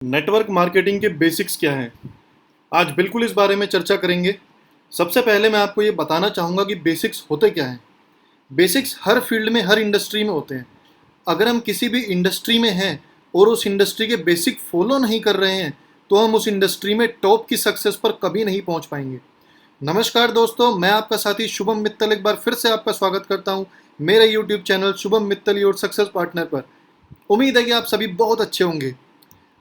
Network marketing के basics क्या हैं? आज बिल्कुल इस बारे में चर्चा करेंगे। सबसे पहले मैं आपको ये बताना चाहूँगा कि बेसिक्स होते क्या हैं। बेसिक्स हर फील्ड में, हर इंडस्ट्री में होते हैं। अगर हम किसी भी इंडस्ट्री में हैं और उस इंडस्ट्री के बेसिक फॉलो नहीं कर रहे हैं, तो हम उस इंडस्ट्री में टॉप की सक्सेस पर कभी नहीं पहुँच पाएंगे। नमस्कार दोस्तों, मैं आपका साथी शुभम मित्तल एक बार फिर से आपका स्वागत करता हूँ मेरे YouTube channel Shubham Mittal your success partner पर। उम्मीद है कि आप सभी बहुत अच्छे होंगे।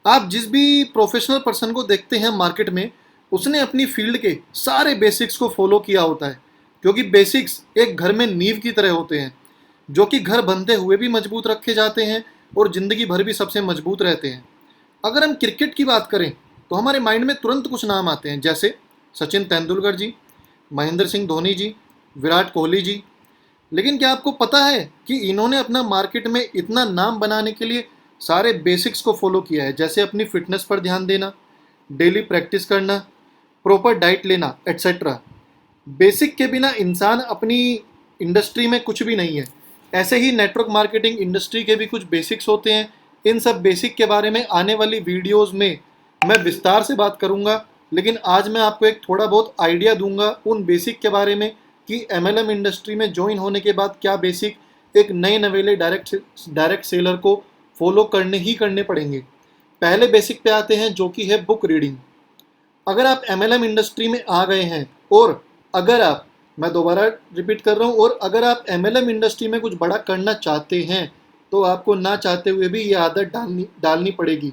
आप जिस भी प्रोफेशनल पर्सन को देखते हैं मार्केट में, उसने अपनी फील्ड के सारे बेसिक्स को फॉलो किया होता है, क्योंकि बेसिक्स एक घर में नींव की तरह होते हैं, जो कि घर बनते हुए भी मजबूत रखे जाते हैं और ज़िंदगी भर भी सबसे मजबूत रहते हैं। अगर हम क्रिकेट की बात करें तो हमारे माइंड में तुरंत कुछ नाम आते हैं, जैसे सचिन तेंदुलकर जी, महेंद्र सिंह धोनी जी, विराट कोहली जी। लेकिन क्या आपको पता है कि इन्होंने अपना मार्केट में इतना नाम बनाने के लिए सारे बेसिक्स को फॉलो किया है, जैसे अपनी फिटनेस पर ध्यान देना, डेली प्रैक्टिस करना, प्रॉपर डाइट लेना, एट्सेट्रा। बेसिक के बिना इंसान अपनी इंडस्ट्री में कुछ भी नहीं है। ऐसे ही नेटवर्क मार्केटिंग इंडस्ट्री के भी कुछ बेसिक्स होते हैं। इन सब बेसिक के बारे में आने वाली वीडियोस में मैं विस्तार से बात करूंगा, लेकिन आज मैं आपको एक थोड़ा बहुत आइडिया दूंगा उन बेसिक के बारे में कि एमएलएम इंडस्ट्री में ज्वाइन होने के बाद क्या बेसिक एक नए नवेले डायरेक्ट सेलर को फॉलो करने ही करने पड़ेंगे। पहले बेसिक पे आते हैं, जो कि है बुक रीडिंग। अगर आप एमएलएम इंडस्ट्री में आ गए हैं और अगर आप, मैं दोबारा रिपीट कर रहा हूँ, और अगर आप एमएलएम इंडस्ट्री में कुछ बड़ा करना चाहते हैं, तो आपको ना चाहते हुए भी ये आदत डालनी पड़ेगी।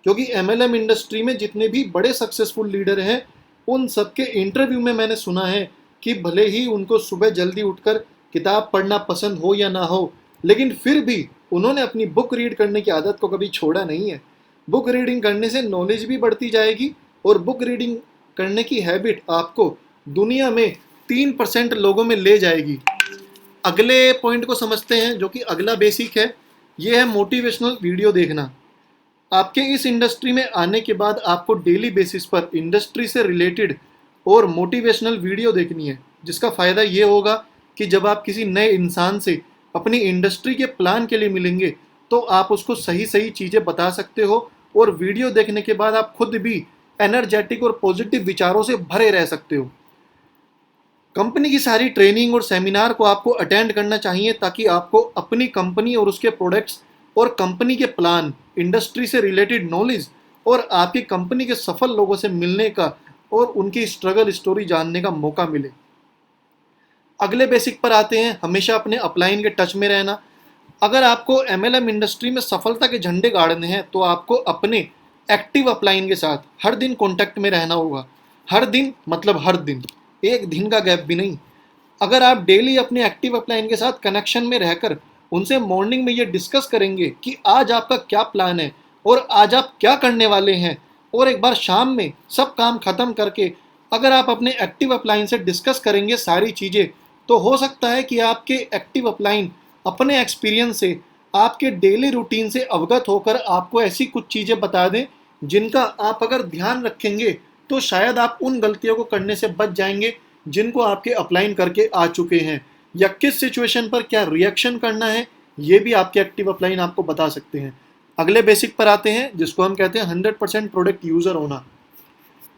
क्योंकि एमएलएम इंडस्ट्री में जितने भी बड़े सक्सेसफुल लीडर हैं, उन सबके इंटरव्यू में मैंने सुना है कि भले ही उनको सुबह जल्दी उठकर किताब पढ़ना पसंद हो या ना हो, लेकिन फिर भी उन्होंने अपनी बुक रीड करने की आदत को कभी छोड़ा नहीं है। बुक रीडिंग करने से नॉलेज भी बढ़ती जाएगी और बुक रीडिंग करने की हैबिट आपको दुनिया में 3% लोगों में ले जाएगी। अगले पॉइंट को समझते हैं, जो कि अगला बेसिक है। ये है मोटिवेशनल वीडियो देखना। आपके इस इंडस्ट्री में आने के बाद आपको डेली बेसिस पर इंडस्ट्री से रिलेटेड और मोटिवेशनल वीडियो देखनी है, जिसका फ़ायदा ये होगा कि जब आप किसी नए इंसान से अपनी इंडस्ट्री के प्लान के लिए मिलेंगे, तो आप उसको सही सही चीज़ें बता सकते हो और वीडियो देखने के बाद आप खुद भी एनर्जेटिक और पॉजिटिव विचारों से भरे रह सकते हो। कंपनी की सारी ट्रेनिंग और सेमिनार को आपको अटेंड करना चाहिए, ताकि आपको अपनी कंपनी और उसके प्रोडक्ट्स और कंपनी के प्लान, इंडस्ट्री से रिलेटेड नॉलेज और आपकी कंपनी के सफल लोगों से मिलने का और उनकी स्ट्रगल स्टोरी जानने का मौका मिले। अगले बेसिक पर आते हैं, हमेशा अपने अपलाइन के टच में रहना। अगर आपको एमएलएम इंडस्ट्री में सफलता के झंडे गाड़ने हैं, तो आपको अपने एक्टिव अपलाइन के साथ हर दिन कांटेक्ट में रहना होगा। हर दिन मतलब हर दिन, एक दिन का गैप भी नहीं। अगर आप डेली अपने एक्टिव अपलाइन के साथ कनेक्शन में रहकर उनसे मॉर्निंग में ये डिस्कस करेंगे कि आज आपका क्या प्लान है और आज आप क्या करने वाले हैं, और एक बार शाम में सब काम खत्म करके अगर आप अपने एक्टिव अपलाइन से डिस्कस करेंगे सारी चीज़ें, तो हो सकता है कि आपके एक्टिव अपलाइन अपने एक्सपीरियंस से, आपके डेली रूटीन से अवगत होकर आपको ऐसी कुछ चीज़ें बता दें जिनका आप अगर ध्यान रखेंगे तो शायद आप उन गलतियों को करने से बच जाएंगे जिनको आपके अपलाइन करके आ चुके हैं, या किस सिचुएशन पर क्या रिएक्शन करना है, ये भी आपके एक्टिव अपलाइन आपको बता सकते हैं। अगले बेसिक पर आते हैं, जिसको हम कहते हैं 100% प्रोडक्ट यूज़र होना।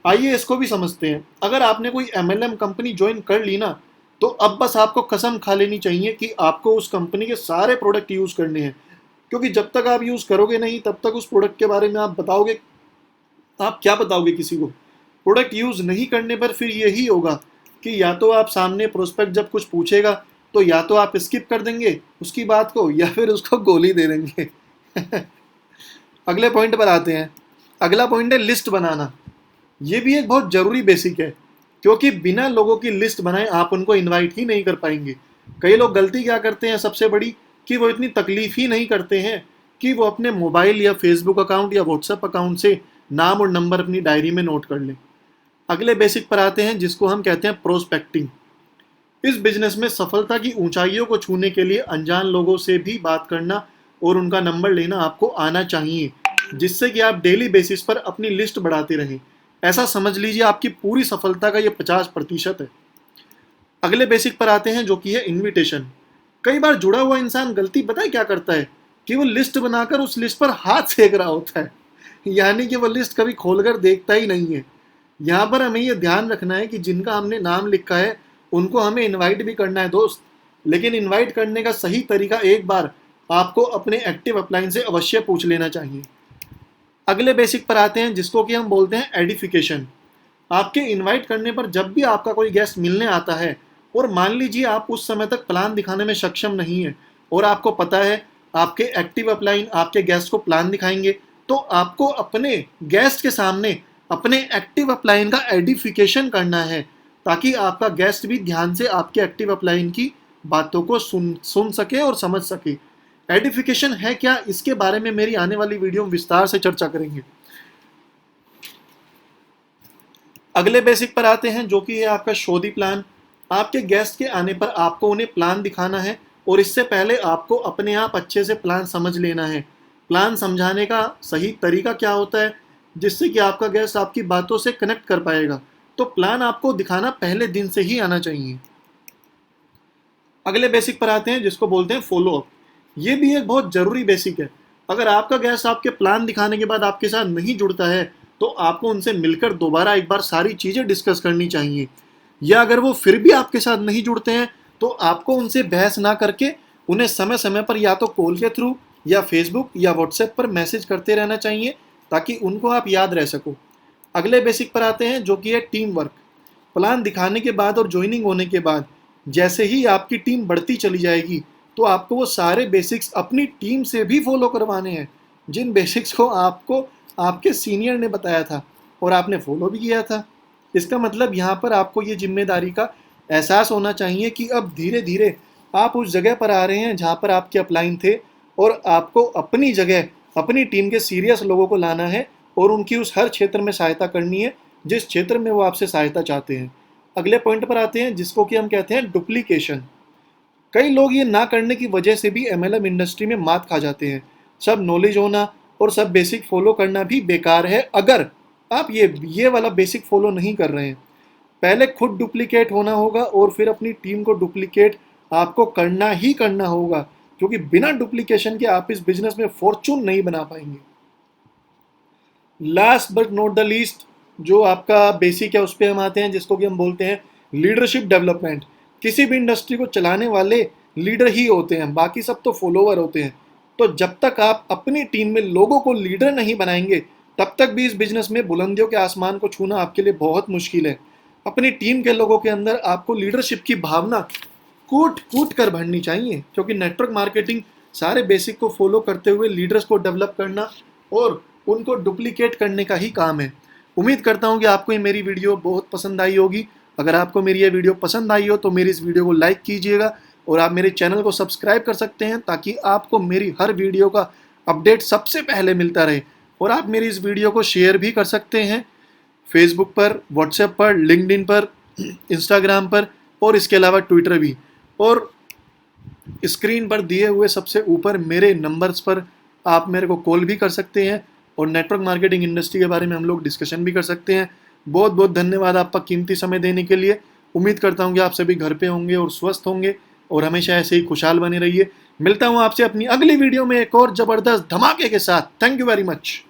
आइए इसको भी समझते हैं। अगर आपने कोई एमएलएम कंपनी ज्वाइन कर ली ना, तो अब बस आपको कसम खा लेनी चाहिए कि आपको उस कंपनी के सारे प्रोडक्ट यूज़ करने हैं। क्योंकि जब तक आप यूज़ करोगे नहीं, तब तक उस प्रोडक्ट के बारे में आप क्या बताओगे किसी को। प्रोडक्ट यूज़ नहीं करने पर फिर यही होगा कि या तो आप सामने प्रोस्पेक्ट जब कुछ पूछेगा तो या तो आप स्किप कर देंगे उसकी बात को, या फिर उसको गोली दे देंगे। अगले पॉइंट पर आते हैं। अगला पॉइंट है लिस्ट बनाना। ये भी एक बहुत ज़रूरी बेसिक है, क्योंकि बिना लोगों की लिस्ट बनाए आप उनको इनवाइट ही नहीं कर पाएंगे। कई लोग गलती क्या करते हैं सबसे बड़ी, कि वो इतनी तकलीफ ही नहीं करते हैं कि वो अपने मोबाइल या फेसबुक अकाउंट या व्हाट्सएप अकाउंट से नाम और नंबर अपनी डायरी में नोट कर लें। अगले बेसिक पर आते हैं, जिसको हम कहते हैं प्रोस्पेक्टिंग। इस बिजनेस में सफलता की ऊंचाइयों को छूने के लिए अनजान लोगों से भी बात करना और उनका नंबर लेना आपको आना चाहिए, जिससे कि आप डेली बेसिस पर अपनी लिस्ट बढ़ाते रहें। ऐसा समझ लीजिए आपकी पूरी सफलता का ये 50% है। अगले बेसिक पर आते हैं, जो कि है इन्विटेशन। कई बार जुड़ा हुआ इंसान गलती पता है क्या करता है, कि वो लिस्ट बनाकर उस लिस्ट पर हाथ सेक रहा होता है। यानी कि वो लिस्ट कभी खोलकर देखता ही नहीं है। यहाँ पर हमें ये ध्यान रखना है कि जिनका हमने नाम लिखा है उनको हमें इनवाइट भी करना है दोस्त, लेकिन इनवाइट करने का सही तरीका एक बार आपको अपने एक्टिव अपलाइन से अवश्य पूछ लेना चाहिए। अगले बेसिक पर आते हैं जिसको कि हम बोलते हैं एडिफिकेशन। आपके इनवाइट करने पर जब भी आपका कोई गेस्ट मिलने आता है और मान लीजिए आप उस समय तक प्लान दिखाने में सक्षम नहीं है और आपको पता है आपके एक्टिव अपलाइन आपके गेस्ट को प्लान दिखाएंगे, तो आपको अपने गेस्ट के सामने अपने एक्टिव अपलाइन का एडिफिकेशन करना है ताकि आपका गेस्ट भी ध्यान से आपके एक्टिव अपलाइन की बातों को सुन सके और समझ सके। एडिफिकेशन है क्या, इसके बारे में मेरी आने वाली वीडियो में विस्तार से चर्चा करेंगे। अगले बेसिक पर आते हैं जो कि है आपका शोधी प्लान। आपके गेस्ट के आने पर आपको उन्हें प्लान दिखाना है और इससे पहले आपको अपने आप अच्छे से प्लान समझ लेना है। प्लान समझाने का सही तरीका क्या होता है जिससे कि आपका गेस्ट आपकी बातों से कनेक्ट कर पाएगा, तो प्लान आपको दिखाना पहले दिन से ही आना चाहिए। अगले बेसिक पर आते हैं जिसको बोलते हैं फॉलो अप। ये भी एक बहुत ज़रूरी बेसिक है। अगर आपका गेस्ट आपके प्लान दिखाने के बाद आपके साथ नहीं जुड़ता है तो आपको उनसे मिलकर दोबारा एक बार सारी चीज़ें डिस्कस करनी चाहिए, या अगर वो फिर भी आपके साथ नहीं जुड़ते हैं तो आपको उनसे बहस ना करके उन्हें समय समय पर या तो कॉल के थ्रू या फेसबुक या व्हाट्सएप पर मैसेज करते रहना चाहिए ताकि उनको आप याद रह सको। अगले बेसिक पर आते हैं जो कि है टीम वर्क। प्लान दिखाने के बाद और ज्वाइनिंग होने के बाद जैसे ही आपकी टीम बढ़ती चली जाएगी तो आपको वो सारे बेसिक्स अपनी टीम से भी फॉलो करवाने हैं जिन बेसिक्स को आपको आपके सीनियर ने बताया था और आपने फॉलो भी किया था। इसका मतलब यहाँ पर आपको ये जिम्मेदारी का एहसास होना चाहिए कि अब धीरे धीरे आप उस जगह पर आ रहे हैं जहाँ पर आपके अपलाइन थे और आपको अपनी जगह अपनी टीम के सीरियस लोगों को लाना है और उनकी उस हर क्षेत्र में सहायता करनी है जिस क्षेत्र में वो आपसे सहायता चाहते हैं। अगले पॉइंट पर आते हैं जिसको कि हम कहते हैं डुप्लीकेशन। कई लोग ये ना करने की वजह से भी एमएलएम इंडस्ट्री में मात खा जाते हैं। सब नॉलेज होना और सब बेसिक फॉलो करना भी बेकार है अगर आप ये वाला बेसिक फॉलो नहीं कर रहे हैं। पहले खुद डुप्लीकेट होना होगा और फिर अपनी टीम को डुप्लीकेट आपको करना ही करना होगा, क्योंकि बिना डुप्लीकेशन के आप इस बिजनेस में फॉर्चून नहीं बना पाएंगे। Last but not the least जो आपका बेसिक है उस पर हम आते हैं जिसको कि हम बोलते हैं लीडरशिप डेवलपमेंट। किसी भी इंडस्ट्री को चलाने वाले लीडर ही होते हैं, बाकी सब तो फॉलोवर होते हैं। तो जब तक आप अपनी टीम में लोगों को लीडर नहीं बनाएंगे तब तक भी इस बिजनेस में बुलंदियों के आसमान को छूना आपके लिए बहुत मुश्किल है। अपनी टीम के लोगों के अंदर आपको लीडरशिप की भावना कूट कूट कर भरनी चाहिए, क्योंकि नेटवर्क मार्केटिंग सारे बेसिक को फॉलो करते हुए लीडर्स को डेवलप करना और उनको डुप्लीकेट करने का ही काम है। उम्मीद करता हूँ कि आपको ये मेरी वीडियो बहुत पसंद आई होगी। अगर आपको मेरी ये वीडियो पसंद आई हो तो मेरी इस वीडियो को लाइक कीजिएगा और आप मेरे चैनल को सब्सक्राइब कर सकते हैं ताकि आपको मेरी हर वीडियो का अपडेट सबसे पहले मिलता रहे। और आप मेरी इस वीडियो को शेयर भी कर सकते हैं फेसबुक पर, व्हाट्सएप पर, लिंक्डइन पर, इंस्टाग्राम पर और इसके अलावा ट्विटर भी। और स्क्रीन पर दिए हुए सबसे ऊपर मेरे नंबर्स पर आप मेरे को कॉल भी कर सकते हैं और नेटवर्क मार्केटिंग इंडस्ट्री के बारे में हम लोग डिस्कशन भी कर सकते हैं। बहुत बहुत धन्यवाद आपका कीमती समय देने के लिए। उम्मीद करता हूँ कि आप सभी घर पे होंगे और स्वस्थ होंगे और हमेशा ऐसे ही खुशहाल बने रहिए। मिलता हूँ आपसे अपनी अगली वीडियो में एक और ज़बरदस्त धमाके के साथ। Thank you very much.